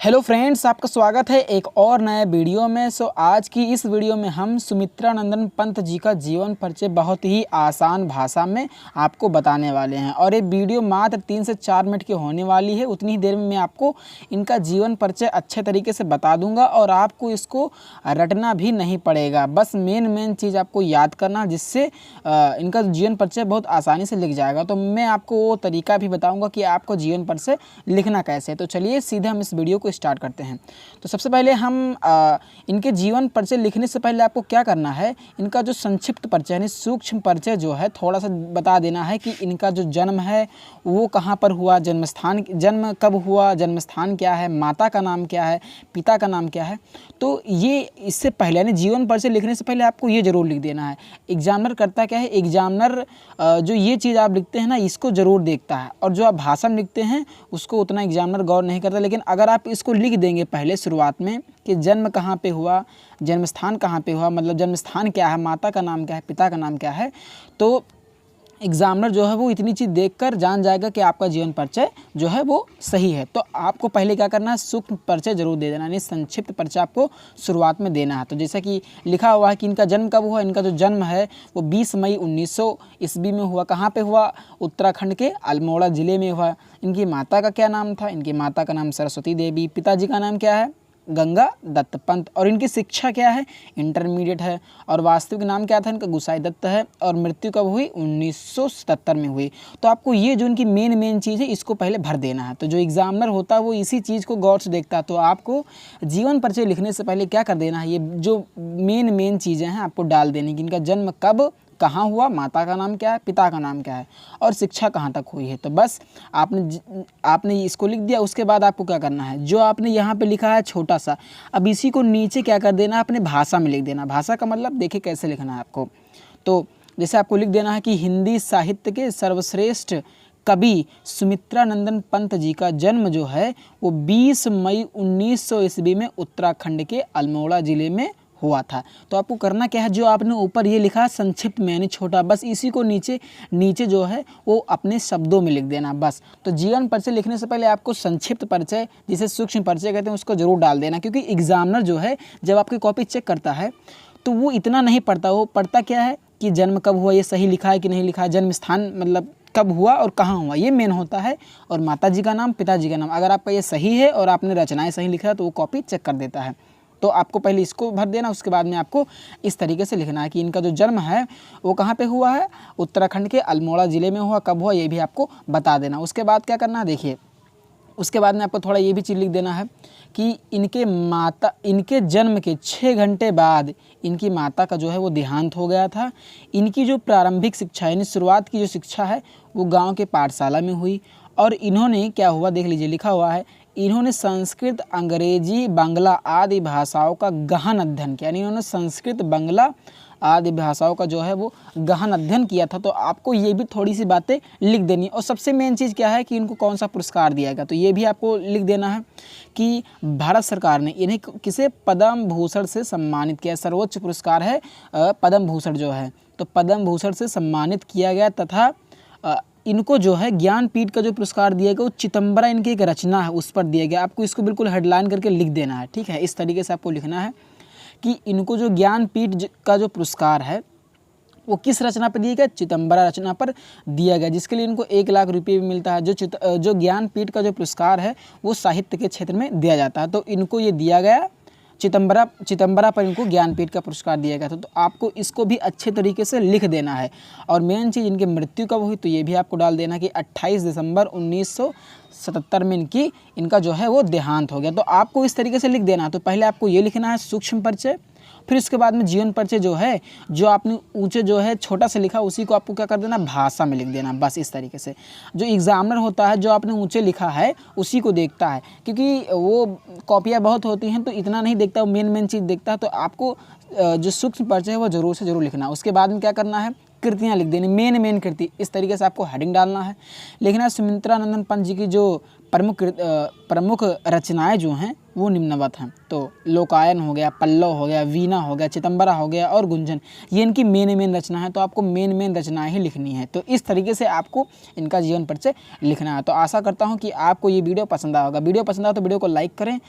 Hello friends, आपका स्वागत है एक और नए वीडियो में। आज की इस वीडियो में हम सुमित्रा नंदन पंत जी का जीवन परिचय बहुत ही आसान भाषा में आपको बताने वाले हैं और ये वीडियो मात्र 3 से 4 मिनट की होने वाली है। उतनी ही देर में मैं आपको इनका जीवन परिचय अच्छे तरीके से बता दूंगा और आपको इसको रटना भी नहीं पड़ेगा। बस मेन चीज़ आपको याद करना, जिससे इनका जीवन परिचय बहुत आसानी से लिख जाएगा। तो मैं आपको वो तरीका भी बताऊँगा कि आपको जीवन परिचय लिखना कैसे। तो चलिए सीधे हम इस वीडियो को स्टार्ट करते हैं। तो सबसे पहले हम इनके जीवन परिचय लिखने से पहले आपको क्या करना है, इनका जो संक्षिप्त परिचय यानी सूक्ष्म परिचय जो है थोड़ा सा बता देना है कि इनका जो जन्म है वो कहाँ पर हुआ, जन्म कब हुआ, जन्म स्थान क्या है, माता का नाम क्या है, पिता का नाम क्या है। तो ये इससे पहले यानी जीवन परिचय लिखने से पहले आपको ये जरूर लिख देना है। एग्जामिनर करता क्या है, एग्जामिनर जो ये चीज़ आप लिखते हैं ना इसको ज़रूर देखता है, और जो आप भाषा में लिखते हैं उसको उतना एग्जामिनर गौर नहीं करता। लेकिन अगर आप इसको लिख देंगे पहले शुरुआत में कि जन्म कहाँ पे हुआ, जन्म स्थान कहाँ पे हुआ, मतलब जन्म स्थान क्या है, माता का नाम क्या है, पिता का नाम क्या है, तो एग्जामिनर जो है वो इतनी चीज़ देखकर जान जाएगा कि आपका जीवन परिचय जो है वो सही है। तो आपको पहले क्या करना है, सूक्ष्म परिचय जरूर दे देना, यानी संक्षिप्त परिचय आपको शुरुआत में देना है। तो जैसा कि लिखा हुआ है कि इनका जन्म कब हुआ, इनका जो जन्म है वो 20 मई 1900 ईस्वी में हुआ। कहाँ पे हुआ, उत्तराखंड के अल्मोड़ा ज़िले में हुआ। इनकी माता का क्या नाम था, इनकी माता का नाम सरस्वती देवी, पिताजी का नाम क्या है, गंगा दत्त पंत, और इनकी शिक्षा क्या है, इंटरमीडिएट है, और वास्तविक नाम क्या था इनका, गुसाई दत्त है, और मृत्यु कब हुई, 1977 में हुई। तो आपको ये जो इनकी मेन चीज़ है इसको पहले भर देना है। तो जो एग्जामिनर होता है वो इसी चीज़ को गौर से देखता है। तो आपको जीवन परिचय लिखने से पहले क्या कर देना है, ये जो मेन चीज़ें हैं आपको डाल देनी कि इनका जन्म कब कहाँ हुआ, माता का नाम क्या है, पिता का नाम क्या है, और शिक्षा कहाँ तक हुई है। तो बस आपने इसको लिख दिया। उसके बाद आपको क्या करना है, जो आपने यहाँ पे लिखा है छोटा सा, अब इसी को नीचे क्या कर देना है, अपने भाषा में लिख देना। भाषा का मतलब देखिए कैसे लिखना है आपको। तो जैसे आपको लिख देना है कि हिंदी साहित्य के सर्वश्रेष्ठ कवि सुमित्रा नंदन पंत जी का जन्म जो है वो 20 मई 1900 ईस्वी में उत्तराखंड के अल्मोड़ा ज़िले में हुआ था। तो आपको करना क्या है, जो आपने ऊपर ये लिखा संक्षिप्त में यानी छोटा, बस इसी को नीचे जो है वो अपने शब्दों में लिख देना बस। तो जीवन परिचय लिखने से पहले आपको संक्षिप्त परिचय, जिसे सूक्ष्म परिचय कहते हैं, उसको जरूर डाल देना। क्योंकि एग्जामिनर जो है जब आपकी कॉपी चेक करता है तो वो इतना नहीं पढ़ता, वो पढ़ता क्या है कि जन्म कब हुआ, ये सही लिखा है कि नहीं लिखा है, जन्म स्थान मतलब कब हुआ और कहाँ हुआ, ये मेन होता है, और माताजी का नाम, पिताजी का नाम। अगर आपका ये सही है और आपने रचनाएं सही लिखा है तो वो कॉपी चेक कर देता है। तो आपको पहले इसको भर देना। उसके बाद में आपको इस तरीके से लिखना है कि इनका जो जन्म है वो कहाँ पे हुआ है, उत्तराखंड के अल्मोड़ा ज़िले में हुआ, कब हुआ ये भी आपको बता देना। उसके बाद क्या करना है, देखिए उसके बाद में आपको थोड़ा ये भी चीज़ लिख देना है कि इनके जन्म के 6 घंटे बाद इनकी माता का जो है वो देहांत हो गया था। इनकी जो प्रारंभिक शिक्षा यानी शुरुआत की जो शिक्षा है वो गाँव के पाठशाला में हुई, और इन्होंने क्या हुआ देख लीजिए, लिखा हुआ है इन्होंने संस्कृत, अंग्रेजी, बांग्ला आदि भाषाओं का गहन अध्ययन किया। यानी इन्होंने संस्कृत, बांग्ला आदि भाषाओं का जो है वो गहन अध्ययन किया था। तो आपको ये भी थोड़ी सी बातें लिख देनी। और सबसे मेन चीज़ क्या है कि इनको कौन सा पुरस्कार दिया गया, तो ये भी आपको लिख देना है कि भारत सरकार ने इन्हें किसे पद्म भूषण से सम्मानित किया। सर्वोच्च पुरस्कार है पद्म भूषण जो है, तो पद्म भूषण से सम्मानित किया गया। तथा इनको जो है ज्ञानपीठ का जो पुरस्कार दिया गया वो चिदंबरा इनकी एक रचना है उस पर दिया गया। आपको इसको बिल्कुल हेडलाइन करके लिख देना है, ठीक है। इस तरीके से आपको लिखना है कि इनको जो ज्ञानपीठ का जो पुरस्कार है वो किस रचना पर दिया गया, चिदंबरा रचना पर दिया गया, जिसके लिए इनको 1 लाख रुपये भी मिलता है। जो ज्ञानपीठ का जो पुरस्कार है वो साहित्य के क्षेत्र में दिया जाता है। तो इनको ये दिया गया चिदंबरा पर इनको ज्ञानपीठ का पुरस्कार दिया गया था। तो आपको इसको भी अच्छे तरीके से लिख देना है। और मेन चीज़ इनकी मृत्यु कब हुई, तो ये भी आपको डाल देना कि 28 दिसंबर 1977 में इनका जो है वो देहांत हो गया। तो आपको इस तरीके से लिख देना। तो पहले आपको ये लिखना है सूक्ष्म परिचय, फिर उसके बाद में जीवन परिचय जो है, जो आपने ऊंचे जो है छोटा सा लिखा उसी को आपको क्या कर देना, भाषा में लिख देना। बस इस तरीके से जो एग्जामिनर होता है जो आपने ऊंचे लिखा है उसी को देखता है, क्योंकि वो कॉपियाँ बहुत होती हैं तो इतना नहीं देखता, वो मेन चीज़ देखता है। तो आपको जो सूक्ष्म परिचय है वो जरूर से जरूर लिखना। उसके बाद में क्या करना है, कृतियाँ लिख देनी, मेन कृति। इस तरीके से आपको हेडिंग डालना है। लिखना है सुमित्रा नंदन पंत जी की जो प्रमुख रचनाएं जो हैं वो निम्नवत हैं। तो लोकायन हो गया, पल्लव हो गया, वीणा हो गया, चिदंबरा हो गया और गुंजन, ये इनकी मेन रचना है। तो आपको मेन रचनाएं ही लिखनी है। तो इस तरीके से आपको इनका जीवन परिचय लिखना है। तो आशा करता हूँ कि आपको ये वीडियो पसंद आएगा। वीडियो पसंद आए तो वीडियो को लाइक करें।